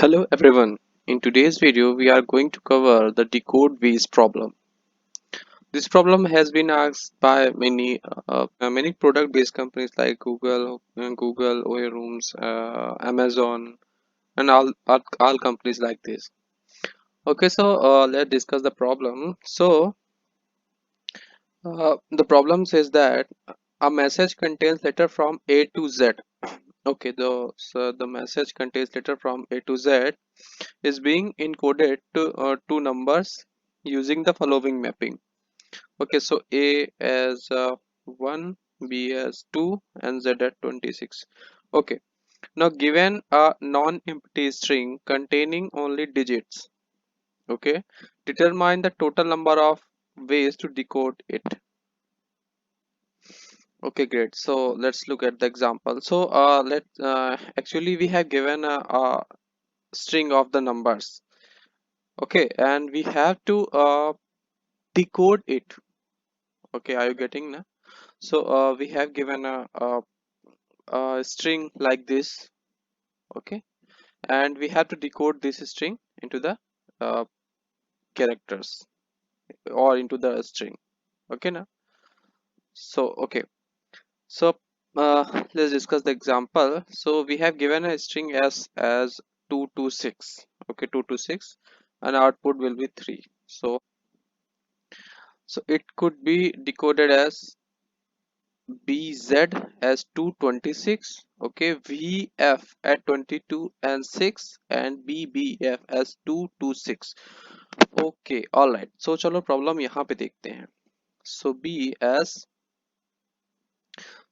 Hello everyone. In today's video, we are going to cover the decode V's problem. This problem has been asked by many product-based companies like Google, OA Rooms, Amazon, and all companies like this. Okay, so let's discuss the problem. The problem says that a message contains letter from A to Z. Okay, the message contains letter from A to Z is being encoded to two numbers using the following mapping. Okay, so A as 1, B as 2, and Z at 26. Okay, now given a non-empty string containing only digits, okay, determine the total number of ways to decode it. Okay, great. So let's look at the example. So let actually we have given a string of the numbers. Okay, and we have to decode it. Okay, are you getting now? So we have given a string like this. Okay, and we have to decode this string into the uh, characters or into the string. Okay now. So okay, so let's discuss the example. So we have given a string as 226. Okay, 226, and output will be 3. So it could be decoded as BZ as 226, okay, VF at 22 and 6, and BBF as 226. Okay, all right. So चलो problem यहाँ पे देखते हैं. So B as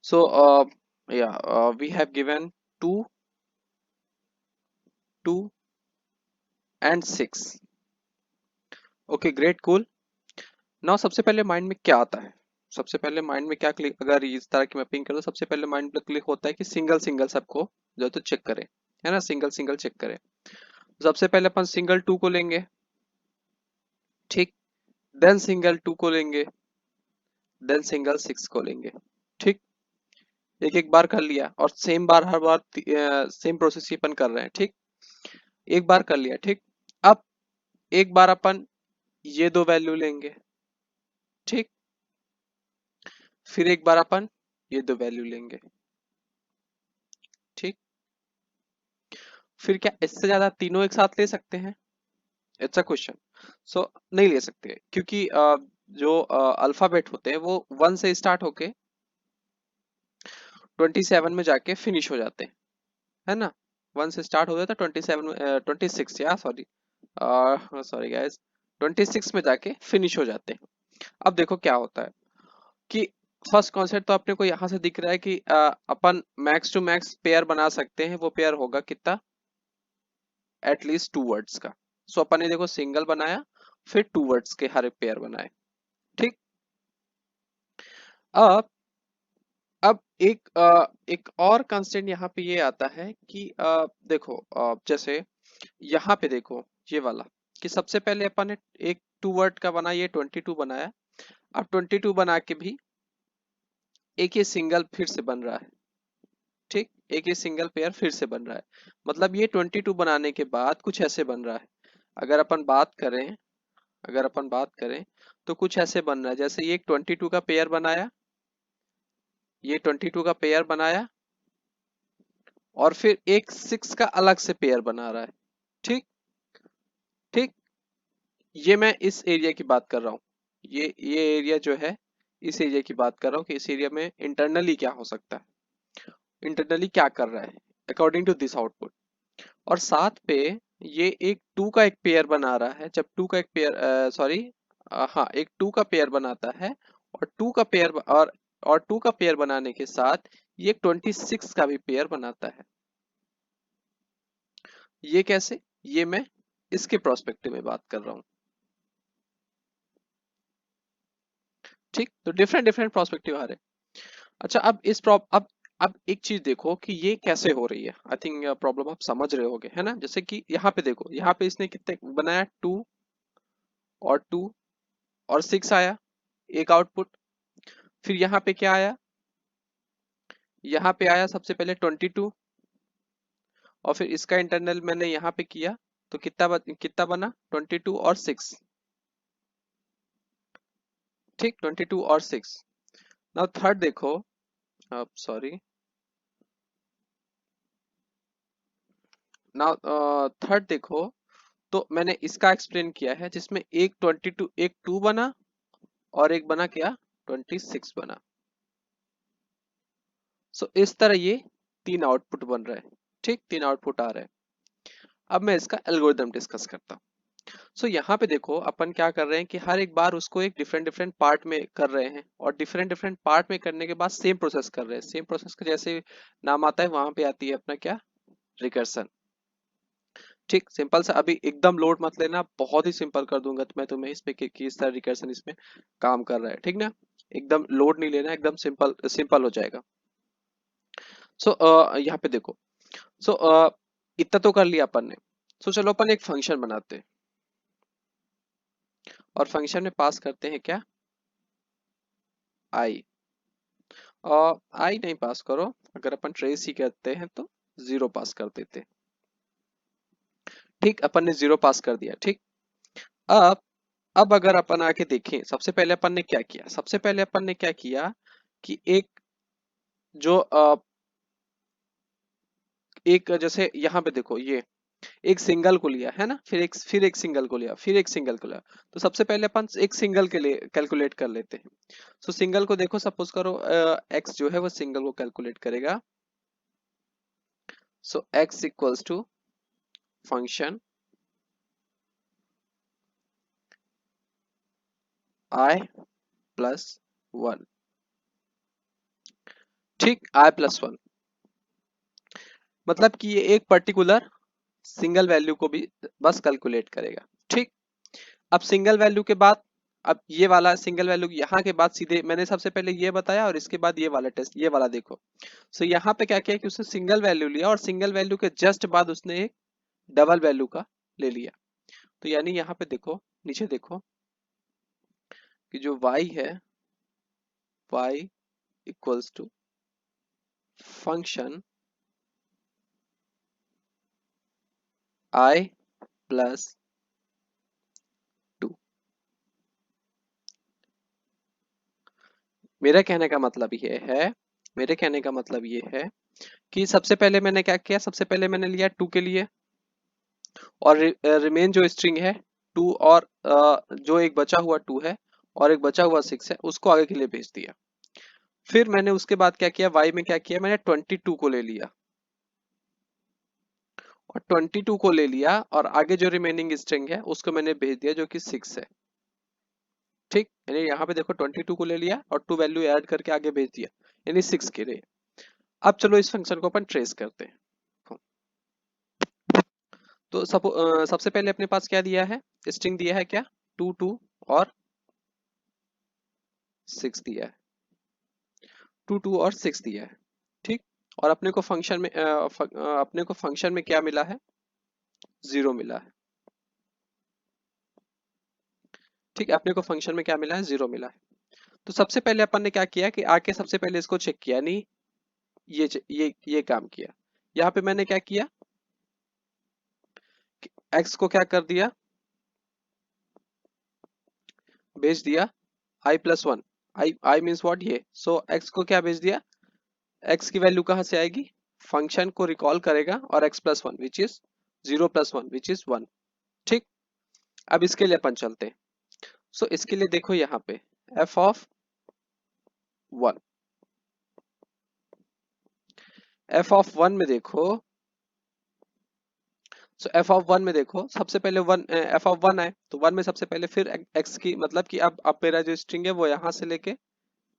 so yeah, we have given 2, 2 and 6. Okay, great, cool. Now सबसे पहले mind में क्या आता है? सबसे पहले माइंड में क्या क्लिक, अगर इस तरह की मैपिंग करो, सबसे पहले माइंड में क्लिक होता है कि सिंगल सिंगल सबको जो है तो चेक करें, है ना, सिंगल सिंगल चेक करें. सबसे पहले अपन सिंगल 2 को लेंगे, ठीक, देन सिंगल 2 को लेंगे, देन सिंगल 6 को लेंगे, ठीक. एक एक बार कर लिया और सेम बार हर बार सेम प्रोसेस ही अपन कर रहे हैं, ठीक. एक बार कर लिया, ठीक. अब एक बार अपन ये दो वैल्यू लेंगे, ठीक. फिर एक बार अपन ये दो वैल्यू लेंगे, ठीक. फिर क्या इससे ज्यादा तीनों एक साथ ले सकते हैं? It's a question. सो नहीं ले सकते, क्योंकि जो अल्फाबेट होते हैं वो 1 से स्टार्ट होके 27 में जाके फिनिश हो जाते हैं, है ना. 1 से स्टार्ट हो जाता है 27 में 26, या सॉरी, सॉरी गाइस, 26 में जाके फिनिश हो जाते हैं. अब देखो क्या होता है कि फर्स्ट कॉन्सेप्ट तो अपने को यहाँ से दिख रहा है कि अपन मैक्स टू मैक्स पेयर बना सकते हैं. वो पेयर होगा कितना? एटलीस्ट 2 वर्ड्स का. सो अपन ने देखो सिंगल बनाया, फिर 2 वर्ड्स के हर एक पेयर बनाए, ठीक. अब एक और कंस्टेंट यहाँ पे ये आता है कि देखो, जैसे यहाँ पे देखो ये वाला कि सबसे पहले अपन ने एक 2 वर्ड का बना, ये 22 बनाया. अब 22 बना के भी एक ये सिंगल फिर से बन रहा है, ठीक. एक ये सिंगल पेयर फिर से बन रहा है, मतलब ये 22 बनाने के बाद कुछ ऐसे बन रहा है. अगर अपन बात करें अगर अपन बात करें तो कुछ ऐसे बन रहा है, जैसे ये 22 का पेयर बनाया, ये 22 का पेयर बनाया, और फिर एक 6 का अलग से पेयर बना रहा है, ठीक. ठीक, ये मैं इस एरिया की बात कर रहा हूँ. ये एरिया जो है, इस एरिया की बात कर रहा हूँ कि इस एरिया में इंटरनली क्या हो सकता है, इंटरनली क्या कर रहा है अकॉर्डिंग टू दिस आउटपुट. और साथ पे ये एक 2 का एक पेयर बना रहा है. जब 2 का एक पेयर, सॉरी, हाँ, एक 2 का पेयर बनाता है, और 2 का पेयर और 2 का पेयर बनाने के साथ ये एक 26 का भी पेयर बनाता है. ये कैसे? ये मैं इसके प्रोस्पेक्टिव में बात कर रहा हूँ, ठीक. तो डिफरेंट डिफरेंट प्रोस्पेक्टिव आ रहे हैं. अच्छा, अब एक चीज देखो कि ये कैसे हो रही है. आई थिंक प्रॉब्लम आप समझ रहे होगे, है ना. जैसे कि यहाँ पे देखो, यहाँ पे इसने कितने बनाया, 2 और 6 आया एक आउटपुट. फिर यहाँ पे क्या आया? यहाँ पे आया सबसे पहले 22, और फिर इसका इंटरनल मैंने यहाँ पे किया, तो कितना बना 22 और 6। ठीक, 22 और 6। नाउ थर्ड देखो, अब सॉरी, नाउ थर्ड देखो, तो मैंने इसका एक्सप्लेन किया है जिसमें एक 22, एक 2 बना और एक बना क्या 26 बना। सो इस तरह ये तीन आउटपुट बन रहे हैं। ठीक, तीन आउटपुट आ रहे हैं। अब मैं इसका एल्गोरिदम डिस्कस करता हूँ। सो यहाँ पे देखो अपन क्या कर रहे हैं कि हर एक बार उसको एक डिफरेंट डिफरेंट पार्ट में कर रहे हैं, और डिफरेंट डिफरेंट पार्ट में करने के बाद सेम प्रोसेस कर रहे हैं। सेम प्रोसेस का जैसे नाम आता है वहां पे आती है अपना क्या, रिकर्सन। ठीक, सिंपल सा, अभी एकदम लोड मत लेना, बहुत ही सिंपल कर दूंगा तो मैं तुम्हें इस पे कि इस तरह रिकर्सन इसमें काम कर रहा है। ठीक ना, एकदम लोड नहीं लेना, एकदम सिंपल सिंपल हो जाएगा। सो यहाँ पे देखो, सो इतना तो कर लिया अपन ने। सो चलो अपन एक फंक्शन बनाते हैं, और फंक्शन में पास करते हैं क्या, आई। और आई नहीं पास करो, अगर अपन ट्रेस ही करते हैं तो जीरो पास कर देते हैं। ठीक, अपन ने जीरो पास कर दिया। ठीक, अब अब अगर अपन आके देखें, सबसे पहले अपन ने क्या किया, सबसे पहले अपन ने क्या किया कि एक जो एक जैसे यहाँ पे देखो, ये एक सिंगल को लिया है ना, फिर एक सिंगल को लिया, फिर एक सिंगल को लिया। तो सबसे पहले अपन एक सिंगल के लिए कैलकुलेट कर लेते हैं। सो सिंगल को देखो, सपोज करो एक्स जो है वो सिंगल को कैलकुलेट करेगा। So X equals to function I plus one. ठीक, आई प्लस वन, मतलब कि ये एक पर्टिकुलर सिंगल वैल्यू को भी बस कैलकुलेट करेगा। ठीक, अब सिंगल वैल्यू के बाद, अब ये वाला सिंगल वैल्यू यहाँ के बाद सीधे मैंने सबसे पहले ये बताया, और इसके बाद ये वाला टेस्ट, ये वाला देखो। सो यहाँ पे क्या किया कि उसने सिंगल वैल्यू लिया, और सिंगल वैल्यू के जस्ट बाद उसने एक डबल वैल्यू का ले लिया। तो यानी यहाँ पे देखो, नीचे देखो कि जो y है, y equals to function i plus two. मेरा कहने का मतलब ये है, मेरे कहने का मतलब ये है कि सबसे पहले मैंने क्या किया, सबसे पहले मैंने लिया टू के लिए, और रिमेन जो स्ट्रिंग है टू, और जो एक बचा हुआ टू है और एक बचा हुआ सिक्स है, उसको आगे के लिए भेज दिया। फिर मैंने उसके बाद क्या किया, वाई में क्या किया, मैंने 22 को ले लिया, और 22 को ले लिया, और आगे जो रिमेनिंग स्ट्रिंग है उसको मैंने भेज दिया जो कि 6 है। ठीक, यानी यहाँ पे देखो 22 को ले लिया और टू वैल्यू ऐड करके आगे भेज दिया, यानी 6 के लिए। अब चलो इस फंक्शन को अपन ट्रेस करते हैं। तो सबसे पहले अपने पास क्या दिया है, स्ट्रिंग दिया है क्या, 2 और 6 दिया है, 2 और 6 दिया है। ठीक, और अपने को फंक्शन में अपने को फंक्शन में क्या मिला है, जीरो मिला है। ठीक है, अपने को फंक्शन में क्या मिला है, जीरो मिला है। तो सबसे पहले अपन ने क्या किया कि आके सबसे पहले इसको चेक किया, नहीं ये काम किया। यहाँ पे मैंने क्या किया, एक्स को क्या कर दिया, भेज दिया I plus one. I means what, ये। सो एक्स को क्या भेज दिया, एक्स की वैल्यू कहाँ से आएगी, फंक्शन को रिकॉल करेगा, और x plus one which is zero plus one which is one. ठीक, अब इसके लिए अपन चलते हैं। सो इसके लिए देखो यहाँ पे F of one, F of one में देखो, सो एफ ऑफ वन में देखो, सबसे पहले वन, एफ ऑफ वन आए तो वन में सबसे पहले फिर एक्स की, मतलब कि अब मेरा जो स्ट्रिंग है वो यहाँ से लेके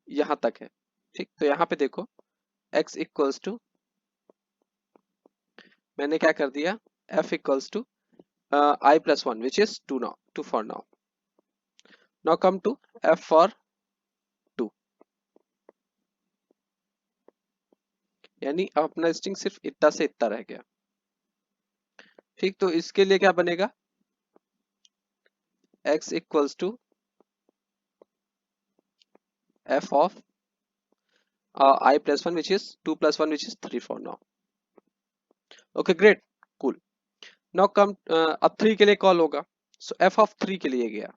यहाँ तक है। ठीक, तो यहाँ पे देखो x इक्वल्स टू, मैंने क्या कर दिया, f equals to i plus one which is two, now two for now. Now come to f for two, यानी अब अपना स्ट्रिंग सिर्फ इतना से इतना रह गया। ठीक, तो इसके लिए क्या बनेगा, x equals to f of i plus one which is two plus one which is three for now. Okay great, cool. Now come, अब 3 के लिए कॉल होगा, सो एफ ऑफ 3 के लिए गया,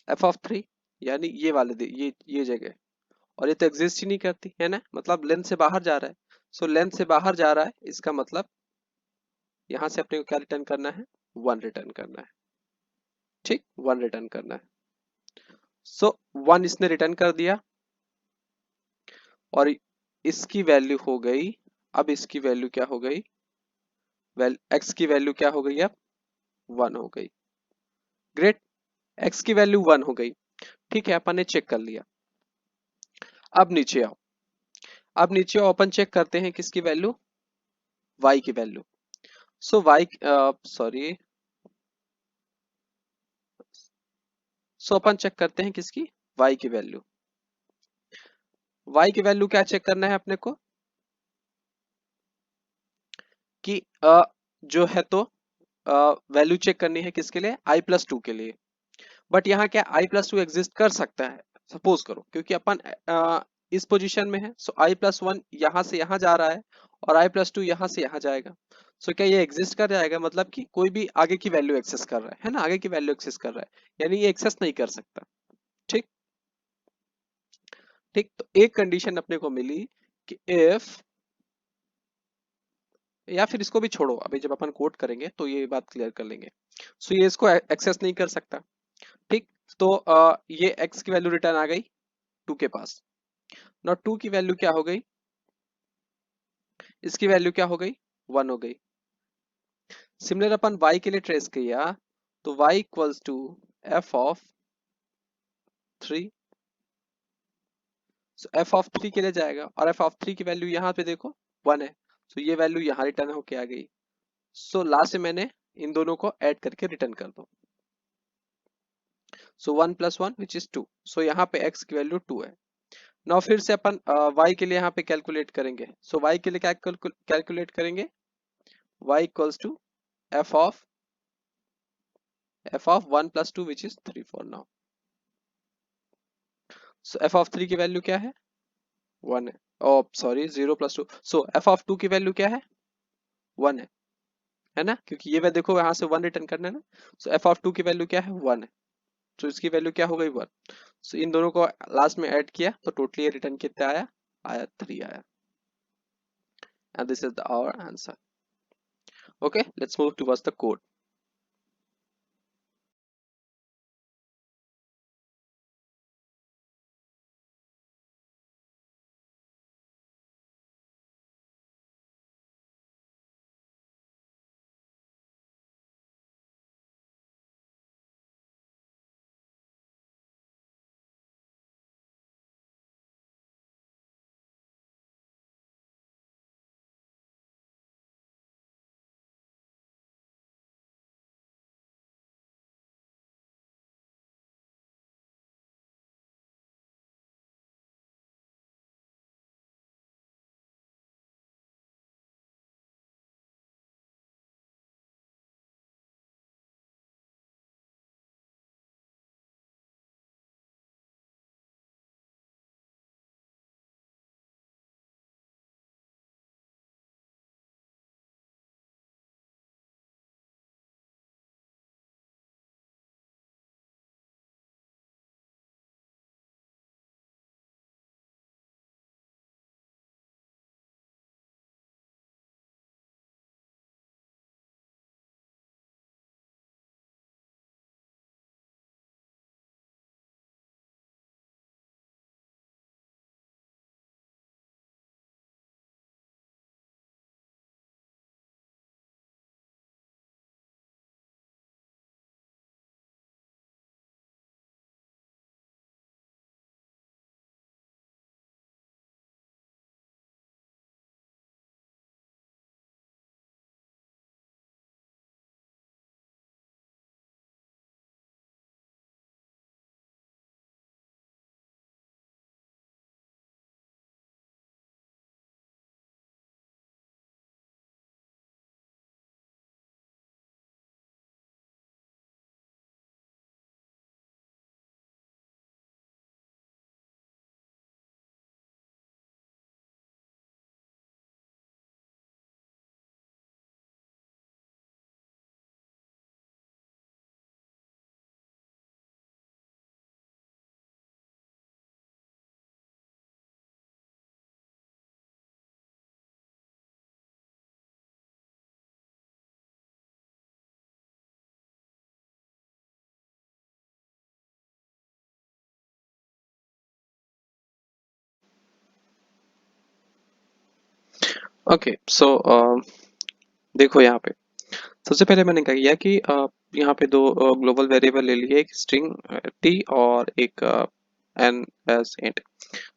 एफ ऑफ 3 यानी ये वाले ये जगह, और ये तो एग्जिस्ट ही नहीं करती है ना, मतलब लेंथ से बाहर जा रहा है। सो लेंथ से बाहर जा रहा है, इसका मतलब यहां से अपने को क्या रिटर्न करना है, 1 रिटर्न करना है। ठीक, 1 रिटर्न करना है। सो 1 इसने रिटर्न कर दिया, और इसकी वैल्यू हो गई, अब इसकी वैल्यू क्या हो गई, एक्स की वैल्यू क्या हो गई, अब 1 हो गई। ग्रेट, एक्स की वैल्यू 1 हो गई। ठीक है, अपन ने चेक कर लिया। अब नीचे आओ, अब नीचे आओ, अपन चेक करते हैं किसकी वैल्यू, वाई की वैल्यू। सो वाई, सॉरी, सो अपन चेक करते हैं किसकी, वाई की वैल्यू। वाई की वैल्यू क्या चेक करना है अपने को, कि जो है तो वैल्यू चेक करनी है किसके लिए, आई प्लस टू के लिए। बट यहाँ क्या आई प्लस टू एग्जिस्ट कर सकता है, सपोज करो, क्योंकि अपन इस पोजीशन में है, सो आई प्लस वन यहाँ से यहाँ जा रहा है, और आई प्लस टू यहाँ से यहाँ जाएगा। सो क्या ये एग्जिस्ट कर जाएगा, मतलब कि कोई भी आगे की वैल्यू एक्सेस कर रहा है ना, आगे की वैल्यू एक्सेस कर रहा है, यानी ये एक्सेस नहीं कर सकता। ठीक, ठीक, तो एक कंडीशन अपने को मिली कि इफ, या फिर इसको भी छोड़ो, अभी जब अपन कोड करेंगे तो ये बात क्लियर कर लेंगे। सो ये इसको एक्सेस नहीं कर सकता। ठीक, तो ये x की वैल्यू रिटर्न आ गई 2 के पास। नॉट 2 की वैल्यू क्या हो गई, इसकी वैल्यू क्या हो गई, 1 हो गई। सिमिलर अपन y के लिए ट्रेस किया, तो y equals to f of 3, so f of 3 के लिए जाएगा, और f ऑफ 3 की वैल्यू यहाँ पे देखो 1 है, सो ये वैल्यू यहाँ रिटर्न होके आ गई। सो लास्ट में मैंने इन दोनों को ऐड करके रिटर्न कर दो, सो 1 प्लस 1 विच इज 2, सो यहाँ पे x की वैल्यू 2 है। नाउ फिर से अपन y के लिए यहाँ पे कैलकुलेट करेंगे, सो y के लिए क्या कैलकुलेट करेंगे, y equals to f of 1 plus 2 which is 3 for now. So f of 3 की वैल्यू क्या है, 1 है। Oh sorry, 0 plus 2, so f of 2 की वैल्यू क्या है, 1 है ना, क्योंकि ये देखो यहाँ से 1 रिटर्न करना है ना। सो f of 2 की वैल्यू क्या है, 1 है, तो इसकी वैल्यू क्या हो गई, 1। सो इन दोनों को लास्ट में ऐड किया तो टोटली रिटर्न कितना आया, 3 आया। And this is our answer. Okay, let's move towards the code. Okay so देखो यहाँ पे सबसे पहले मैंने क्या किया कि यहाँ पे दो ग्लोबल वेरिएबल ले लिए, एक स्ट्रिंग टी और एक n s int.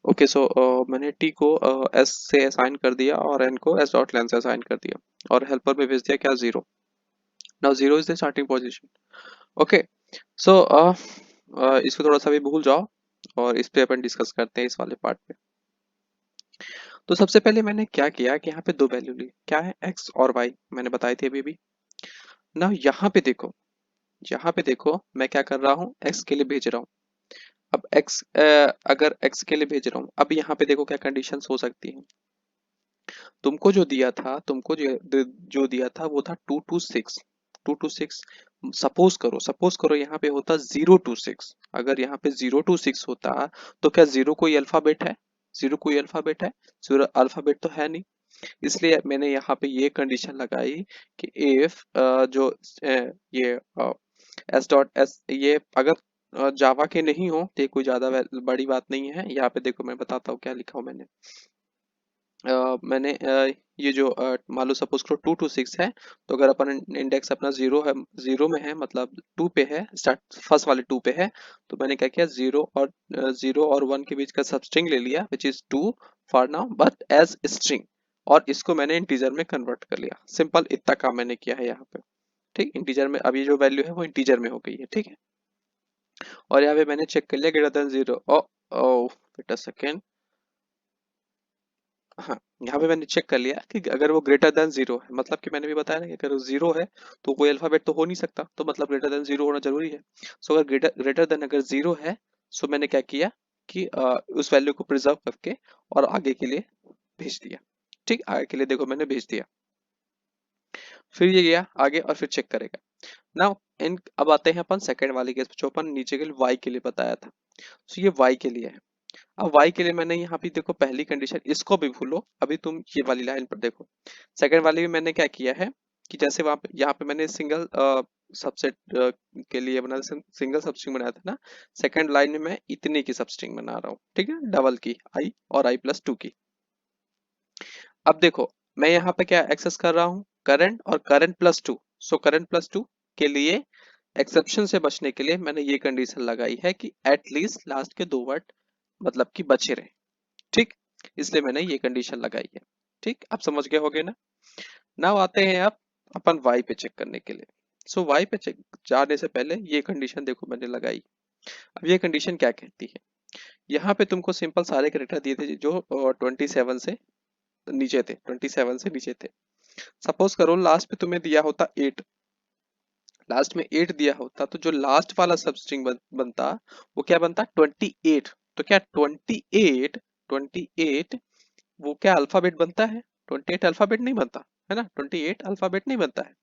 Okay so मैंने टी को एस से असाइन कर दिया और एन को एस डॉट लेन से असाइन कर दिया और हेल्पर में भेज दिया क्या, zero. Now zero is the starting position. Okay so इसको थोड़ा सा भी भूल जाओ और इस पे अपन डिस्कस करते हैं इस वाले पार्ट पे। तो सबसे पहले मैंने क्या किया कि यहाँ पे दो वैल्यू ली, क्या है, एक्स और वाई, मैंने बताई थी अभी भी। ना यहाँ पे देखो, यहाँ पे देखो मैं क्या कर रहा हूँ, एक्स के लिए भेज रहा हूँ। अब एक्स, अगर एक्स के लिए भेज रहा हूँ, अब यहाँ पे देखो क्या कंडीशंस हो सकती हैं। तुमको जो दिया था, तुमको जो दिया था वो था 2 to 6, 2 to 6। सपोज करो यहाँ पे होता 0 to 6। अगर यहाँ पे 0 to 6 होता तो क्या जीरो कोई अल्फाबेट है? जीरो कोई अल्फाबेट है? जीरो अल्फाबेट तो है नहीं। इसलिए मैंने यहाँ पे ये कंडीशन लगाई कि इफ जो ये एस डॉट एस, ये अगर जावा के नहीं हो तो ये कोई ज्यादा बड़ी बात नहीं है। यहाँ पे देखो मैं बताता हूँ क्या लिखा हूँ मैंने। मैंने ये जो मान लो सपोज करो 2 to 6 है, तो अगर अपन इंडेक्स अपना जीरो है, जीरो में है मतलब टू पे है, स्टार्ट फर्स्ट वाले टू पे है, तो मैंने क्या किया, जीरो और वन के बीच का सब स्ट्रिंग ले लिया which is two for now but as string, और इसको मैंने इंटीजर में कन्वर्ट कर लिया। सिंपल इतना काम मैंने किया है यहाँ पे। ठीक, इंटीजर में अब ये जो वैल्यू है वो इंटीजर में हो गई है। ठीक है, और यहाँ पे मैंने चेक कर लिया greater than zero. Oh oh wait a second, हाँ, यहाँ पे मैंने चेक कर लिया कि अगर वो ग्रेटर देन जीरो है, मतलब कि मैंने भी बताया ना कि अगर वो जीरो है तो कोई अल्फाबेट तो हो नहीं सकता, तो मतलब ग्रेटर देन जीरो होना जरूरी है। सो अगर ग्रेटर देन अगर जीरो है, सो मैंने क्या किया कि उस वैल्यू को प्रिजर्व करके और आगे के लिए भेज दिया। ठीक, आगे के लिए देखो मैंने भेज दिया, फिर ये गया आगे और फिर चेक करेगा। नाउ इन अब आते हैं अपन सेकंड वाले केस पे, जो अपन नीचे के लिए वाई के लिए बताया था। सो ये वाई के लिए है। अब y के लिए मैंने यहाँ पे देखो पहली कंडीशन, इसको भी भूलो, अभी तुम ये वाली लाइन पर देखो। सेकंड वाली में मैंने क्या किया है कि जैसे वहां पे यहाँ पे मैंने सिंगल सबसेट के लिए बना, सिंगल सबस्ट्रिंग बनाया था ना, सेकंड लाइन में मैं इतने की सबस्ट्रिंग बना रहा हूँ। ठीक है, डबल की i और i+2 की। अब देखो मैं यहाँ पे क्या एक्सेस कर रहा हूँ, करंट और करंट+2। सो करंट+2 के लिए एक्सेप्शन से बचने के लिए मैंने ये कंडीशन लगाई है कि एटलीस्ट लास्ट के दो वर्ड मतलब कि बचे रहे। ठीक, इसलिए मैंने ये कंडीशन लगाई है। ठीक, आप समझ गए होगे ना। नाउ आते हैं आप अपन वाई पे चेक करने के लिए। सो वाई पे चेक जाने से पहले ये कंडीशन देखो मैंने लगाई। अब ये कंडीशन क्या कहती है, यहाँ पे तुमको सिंपल सारे कैरेक्टर दिए थे जो 27 से नीचे थे, 27 से नीचे थे। सपोज करो लास्ट पे तुम्हें दिया होता 8, लास्ट में 8 दिया होता, तो जो लास्ट वाला सब स्ट्रिंग बनता वो क्या बनता, 28। तो क्या 28 वो क्या अल्फाबेट बनता है? 28 अल्फाबेट नहीं बनता है ना, 28 अल्फाबेट नहीं बनता है।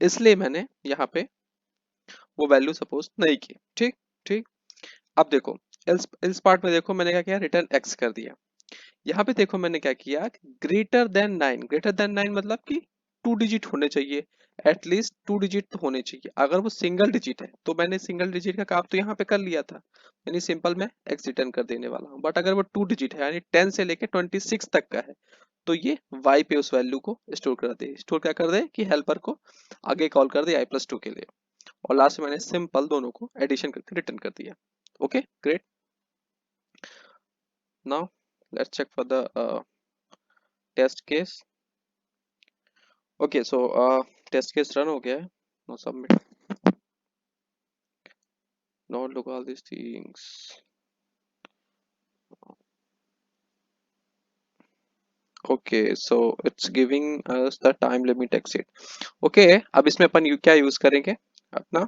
इसलिए मैंने यहाँ पे वो वैल्यू सपोज नहीं की। ठीक, ठीक। अब देखो इस पार्ट में देखो मैंने क्या किया, रिटर्न एक्स कर दिया। यहाँ पे देखो मैंने क्या किया, ग्रेटर देन 9, ग्रेटर देन 9 मतलब कि 2 डिजिट होने चाहिए, एटलीस्ट 2 डिजिट तो होने चाहिए। अगर वो सिंगल डिजिट है तो मैंने सिंगल डिजिट का काम तो यहाँ पे कर लिया था, यानी सिंपल मैं एक्स रिटर्न कर देने वाला हूँ। बट अगर वो 2 डिजिट है यानी 10 से लेके 26 तक का है, तो ये y पे उस वैल्यू को स्टोर कर दे। स्टोर क्या कर दे कि हेल्पर को आगे कॉल कर दे i+2 के लिए, और लास्ट में मैंने सिंपल दोनों को एडिशन करके रिटर्न कर दिया। Okay great. Now let's check for the test case. Okay so test case run हो गया है। No submit, no look all these things। Okay so it's giving us the time limit exit. Okay, अब इसमें अपन क्या use करेंगे, अपना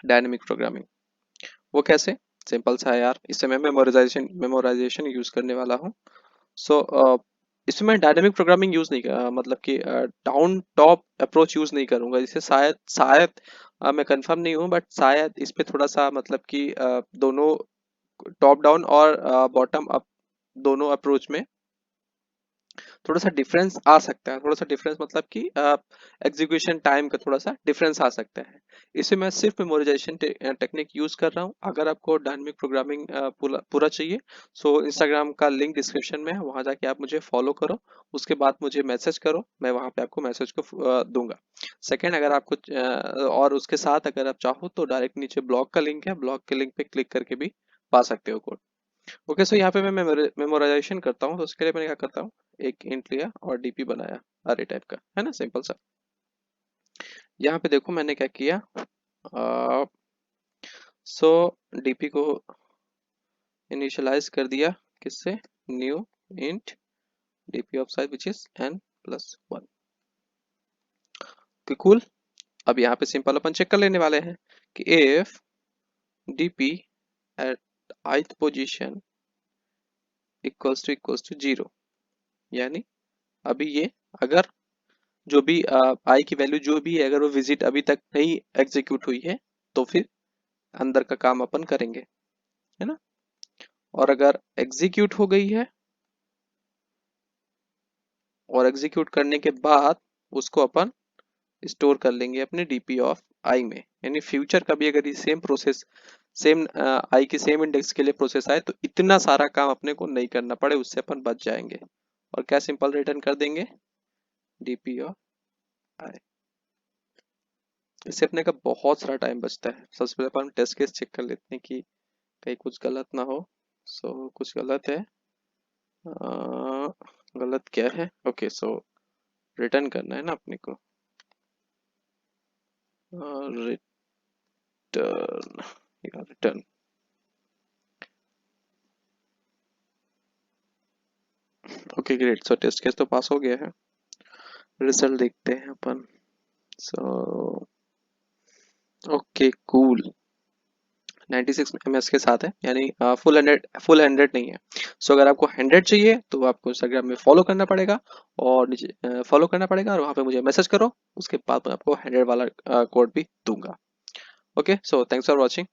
dynamic programming. वो कैसे, सिंपल सा है यार, इससे मैं मेमोराइजेशन यूज करने वाला हूँ। सो इसमें मैं डायनेमिक प्रोग्रामिंग यूज नहीं कर, मतलब कि डाउन टॉप अप्रोच यूज नहीं करूंगा। इसे शायद शायद मैं कंफर्म नहीं हूँ, बट शायद इस पे थोड़ा सा मतलब कि दोनों टॉप डाउन और बॉटम अप दोनों अप्रोच में थोड़ा सा डिफरेंस आ सकता है, थोड़ा सा डिफरेंस मतलब कि एग्जीक्यूशन टाइम का थोड़ा सा डिफरेंस आ सकता है। इसे मैं सिर्फ मेमोराइजेशन टेक्निक यूज कर रहा हूँ। अगर आपको डायनेमिक प्रोग्रामिंग पूरा चाहिए, सो इंस्टाग्राम का लिंक डिस्क्रिप्शन में है, वहां जाके आप मुझे फॉलो करो, उसके बाद मुझे मैसेज करो, मैं वहां पे आपको मैसेज को दूंगा। सेकेंड, अगर आपको और उसके साथ अगर आप चाहो तो डायरेक्ट नीचे ब्लॉग का लिंक है, ब्लॉग के लिंक पे क्लिक करके भी पा सकते हो कोड। ओके, सो यहाँ पे मैं मेमोराइजेशन करता हूँ, तो उसके लिए मैंने क्या करता हूँ, एक इंट लिया और डीपी बनाया अरे टाइप का, है ना, सिंपल सा। यहाँ पे देखो मैंने क्या किया, सो डीपी को इनिशियलाइज कर दिया, किससे, new int DP of size which is n+1। Cool. अब यहाँ पे सिंपल अपन चेक कर लेने वाले हैं कि if DP at ith position equals to 0, यानी अभी ये अगर जो भी आई की वैल्यू जो भी है, अगर वो विजिट अभी तक नहीं एग्जीक्यूट हुई है तो फिर अंदर का काम अपन करेंगे, है ना। और अगर एग्जीक्यूट हो गई है और एग्जीक्यूट करने के बाद उसको अपन स्टोर कर लेंगे अपने डीपी ऑफ आई में, यानी फ्यूचर का भी अगर ये सेम प्रोसेस, सेम आई की सेम इंडेक्स के लिए प्रोसेस आए तो इतना सारा काम अपने को नहीं करना पड़े, उससे अपन बच जाएंगे। और क्या सिंपल रिटर्न कर देंगे, डीपी ऑफ आई। इससे अपने का बहुत सारा टाइम बचता है। सबसे पहले अपन टेस्ट केस चेक कर लेते हैं कि कहीं कुछ गलत ना हो। सो कुछ गलत है, गलत क्या है, ओके, सो रिटर्न करना है ना अपने को, रिटर्न, रिटर्न। ओके ग्रेट, सो टेस्ट केस तो पास हो गया है। रिजल्ट देखते हैं अपन। सो ओके कूल, 96 ms के साथ है, यानी फुल 100 नहीं है। सो अगर आपको 100 चाहिए तो आपको इंस्टाग्राम में फॉलो करना पड़ेगा, और नीचे फॉलो करना पड़ेगा और वहां पे मुझे मैसेज करो, उसके बाद मैं आपको 100 वाला कोड भी दूंगा। Okay, so thanks for watching.